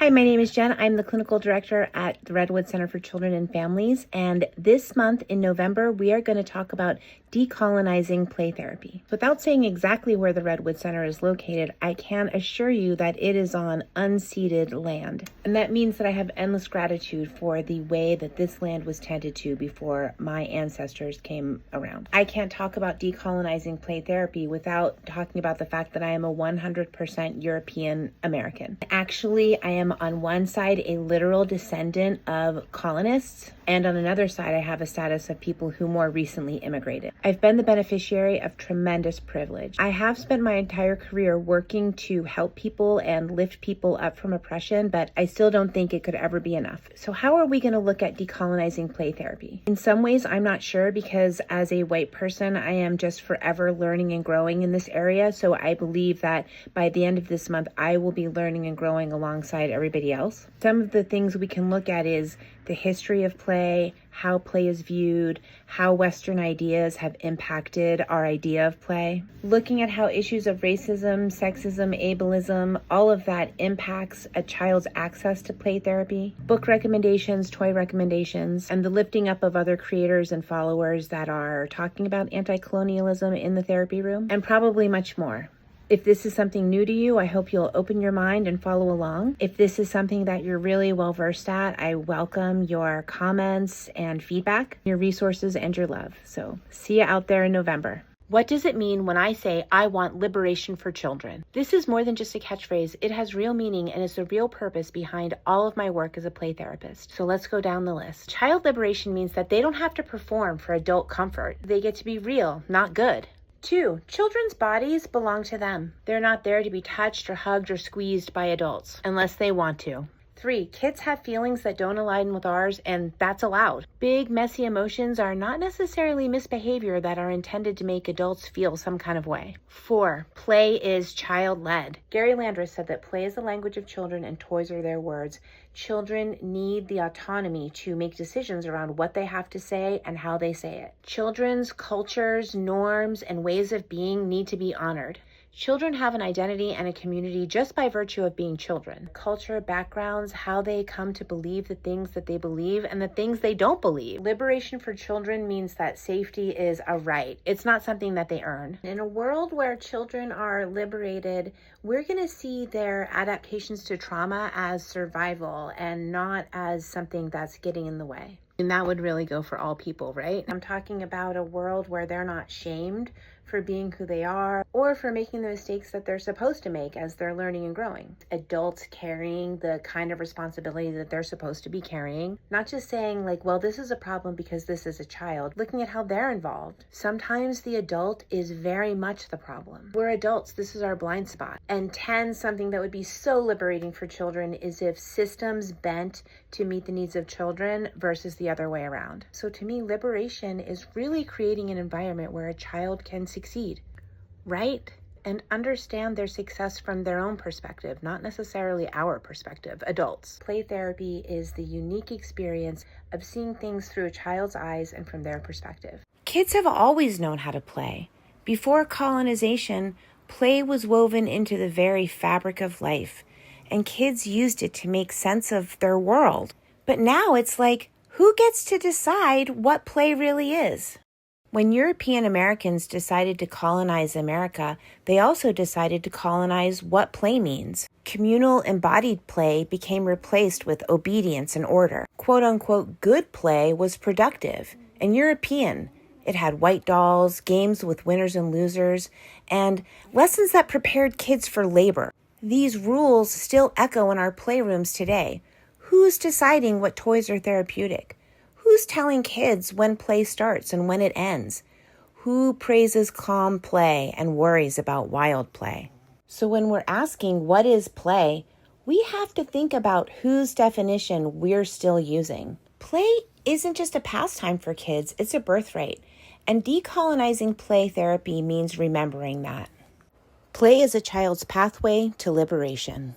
Hi, my name is Jen. I'm the clinical director at the Redwood Center for Children and Families. And this month in November, we are going to talk about decolonizing play therapy. Without saying exactly where the Redwood Center is located, I can assure you that it is on unceded land. And that means that I have endless gratitude for the way that this land was tended to before my ancestors came around. I can't talk about decolonizing play therapy without talking about the fact that I am a 100% European American. Actually, I am on one side a literal descendant of colonists, and on another side I have a status of people who more recently immigrated. I've been the beneficiary of tremendous privilege. I have spent my entire career working to help people and lift people up from oppression, but I still don't think it could ever be enough. So how are we going to look at decolonizing play therapy? In some ways, I'm not sure, because as a white person, I am just forever learning and growing in this area. So I believe that by the end of this month, I will be learning and growing alongside everybody else. Some of the things we can look at is the history of play, how play is viewed, how Western ideas have impacted our idea of play, looking at how issues of racism, sexism, ableism, all of that impacts a child's access to play therapy, book recommendations, toy recommendations, and the lifting up of other creators and followers that are talking about anti-colonialism in the therapy room, and probably much more. If this is something new to you, I hope you'll open your mind and follow along. If this is something that you're really well versed at, I welcome your comments and feedback, your resources, and your love. So see you out there in November. What does it mean when I say I want liberation for children? This is more than just a catchphrase. It has real meaning and is the real purpose behind all of my work as a play therapist. So let's go down the list. Child liberation means that they don't have to perform for adult comfort. They get to be real, not good. 2, children's bodies belong to them. They're not there to be touched or hugged or squeezed by adults, unless they want to. 3, kids have feelings that don't align with ours, and that's allowed. Big, messy emotions are not necessarily misbehavior that are intended to make adults feel some kind of way. 4, play is child-led. Gary Landris said that play is the language of children and toys are their words. Children need the autonomy to make decisions around what they have to say and how they say it. Children's cultures, norms, and ways of being need to be honored. Children have an identity and a community just by virtue of being children. Culture, backgrounds, how they come to believe the things that they believe and the things they don't believe. Liberation for children means that safety is a right. It's not something that they earn. In a world where children are liberated, we're going to see their adaptations to trauma as survival and not as something that's getting in the way. And that would really go for all people, right? I'm talking about a world where they're not shamed for being who they are or for making the mistakes that they're supposed to make as they're learning and growing. Adults carrying the kind of responsibility that they're supposed to be carrying, not just saying like, well, this is a problem because this is a child, looking at how they're involved. Sometimes the adult is very much the problem. We're adults, this is our blind spot. And 10, something that would be so liberating for children is if systems bent to meet the needs of children versus the other way around. So to me, liberation is really creating an environment where a child can succeed, right? And understand their success from their own perspective, not necessarily our perspective, adults. Play therapy is the unique experience of seeing things through a child's eyes and from their perspective. Kids have always known how to play. Before colonization, play was woven into the very fabric of life, and kids used it to make sense of their world. But now it's like, who gets to decide what play really is? When European Americans decided to colonize America, they also decided to colonize what play means. Communal embodied play became replaced with obedience and order. Quote-unquote good play was productive and European. It had white dolls, games with winners and losers, and lessons that prepared kids for labor. These rules still echo in our playrooms today. Who's deciding what toys are therapeutic? Who's telling kids when play starts and when it ends? Who praises calm play and worries about wild play? So when we're asking what is play, we have to think about whose definition we're still using. Play isn't just a pastime for kids, it's a birthright. And decolonizing play therapy means remembering that. Play is a child's pathway to liberation.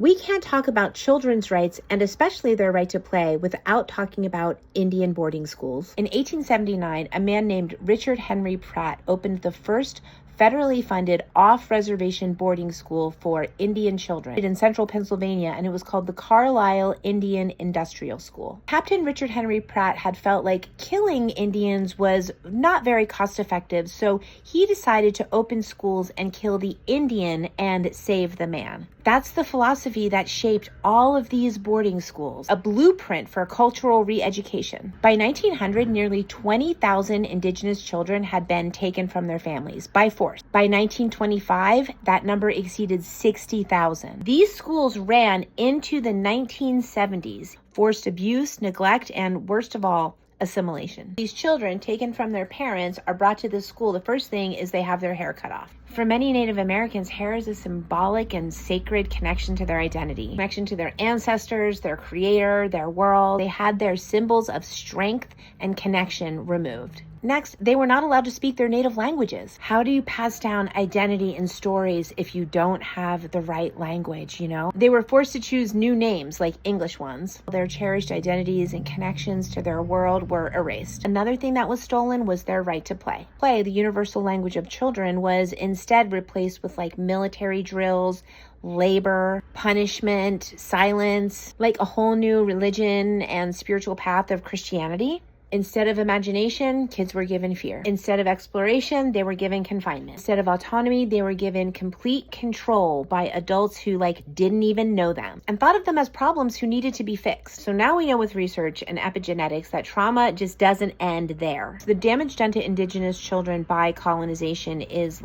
We can't talk about children's rights, and especially their right to play, without talking about Indian boarding schools. In 1879, a man named Richard Henry Pratt opened the first federally funded off-reservation boarding school for Indian children in central Pennsylvania, and it was called the Carlisle Indian Industrial School. Captain Richard Henry Pratt had felt like killing Indians was not very cost-effective, so he decided to open schools and kill the Indian and save the man. That's the philosophy that shaped all of these boarding schools, a blueprint for cultural re-education. By 1900, nearly 20,000 Indigenous children had been taken from their families by force. By 1925, that number exceeded 60,000. These schools ran into the 1970s, forced abuse, neglect, and worst of all, assimilation. These children taken from their parents are brought to this school. The first thing is they have their hair cut off. For many Native Americans, hair is a symbolic and sacred connection to their identity, connection to their ancestors, their creator, their world. They had their symbols of strength and connection removed. Next, they were not allowed to speak their native languages. How do you pass down identity and stories if you don't have the right language, They were forced to choose new names, like English ones. Their cherished identities and connections to their world were erased. Another thing that was stolen was their right to play. Play, the universal language of children, was instead replaced with military drills, labor, punishment, silence, like a whole new religion and spiritual path of Christianity. Instead of imagination, kids were given fear. Instead of exploration, they were given confinement. Instead of autonomy, they were given complete control by adults who didn't even know them and thought of them as problems who needed to be fixed. So now we know with research and epigenetics that trauma just doesn't end there. The damage done to Indigenous children by colonization is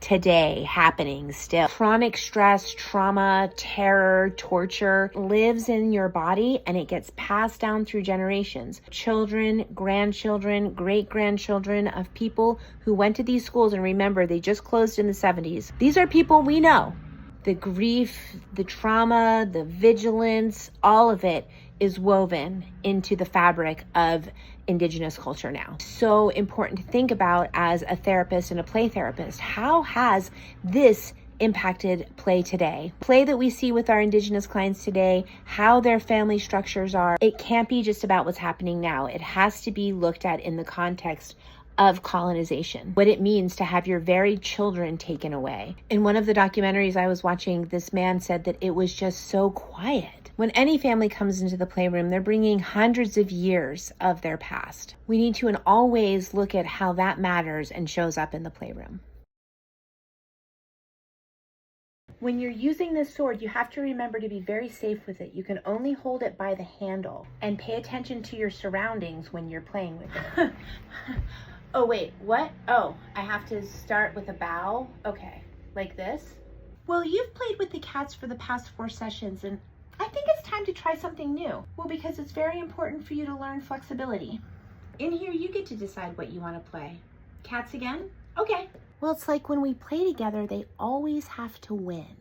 today happening still. Chronic stress, trauma, terror, torture lives in your body, and it gets passed down through generations. Children, grandchildren, great-grandchildren of people who went to these schools, and remember, they just closed in the 70s. These are people we know. The grief, the trauma, the vigilance, all of it is woven into the fabric of Indigenous culture now. So important to think about as a therapist and a play therapist. How has this impacted play today? Play that we see with our Indigenous clients today, how their family structures are. It can't be just about what's happening now. It has to be looked at in the context of colonization, what it means to have your very children taken away. In one of the documentaries I was watching, this man said that it was just so quiet. When any family comes into the playroom, they're bringing hundreds of years of their past. We need to always look at how that matters and shows up in the playroom. When you're using this sword, you have to remember to be very safe with it. You can only hold it by the handle and pay attention to your surroundings when you're playing with it. Oh, wait, what? Oh, I have to start with a bow? Okay, like this? Well, you've played with the cats for the past 4 sessions, and I think it's time to try something new. Well, because it's very important for you to learn flexibility. In here, you get to decide what you want to play. Cats again? Okay. Well, it's like when we play together, they always have to win.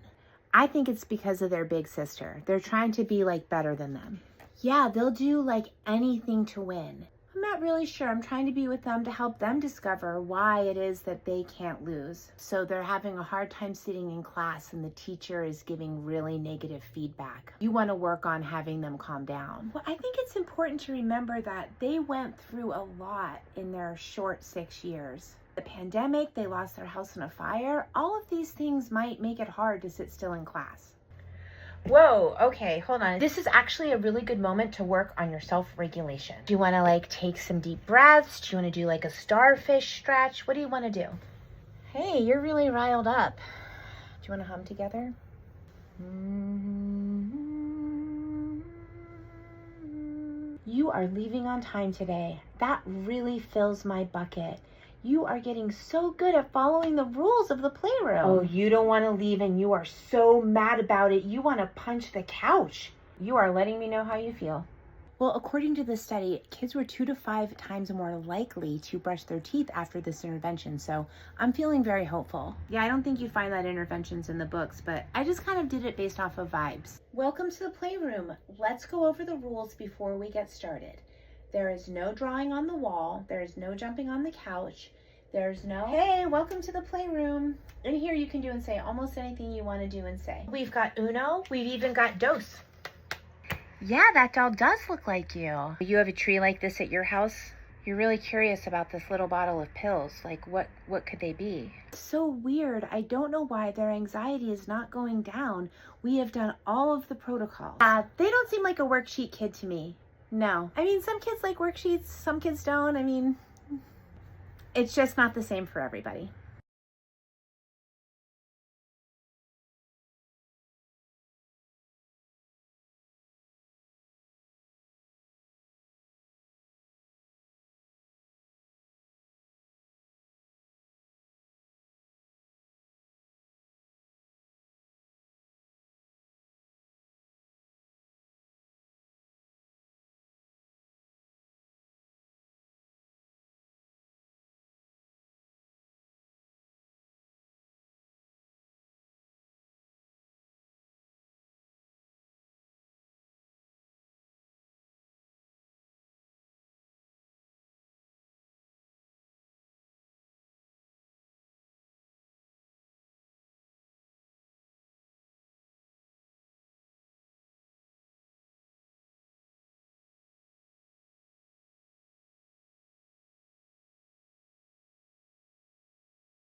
I think it's because of their big sister. They're trying to be better than them. Yeah, they'll do anything to win. I'm not really sure. I'm trying to be with them to help them discover why it is that they can't lose. So they're having a hard time sitting in class and the teacher is giving really negative feedback. You want to work on having them calm down. Well, I think it's important to remember that they went through a lot in their short 6 years. The pandemic, they lost their house in a fire. All of these things might make it hard to sit still in class. Whoa, okay, hold on. This is actually a really good moment to work on your self-regulation. Do you want to take some deep breaths? Do you want to do a starfish stretch? What do you want to do? Hey, you're really riled up. Do you want to hum together? You are leaving on time today. That really fills my bucket. You are getting so good at following the rules of the playroom. Oh, you don't want to leave and you are so mad about it. You want to punch the couch. You are letting me know how you feel. Well, according to this study, kids were 2 to 5 times more likely to brush their teeth after this intervention. So I'm feeling very hopeful. Yeah, I don't think you'd find that interventions in the books, but I just kind of did it based off of vibes. Welcome to the playroom. Let's go over the rules before we get started. There is no drawing on the wall. There is no jumping on the couch. There's no, hey, welcome to the playroom. In here you can do and say almost anything you want to do and say. We've got Uno. We've even got Dos. Yeah, that doll does look like you. You have a tree like this at your house? You're really curious about this little bottle of pills. Like, what could they be? It's so weird. I don't know why their anxiety is not going down. We have done all of the protocols. They don't seem like a worksheet kid to me. No. I mean, some kids like worksheets, some kids don't. I mean, it's just not the same for everybody.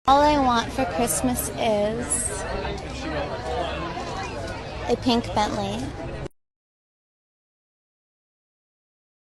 All I want for Christmas is a pink Bentley.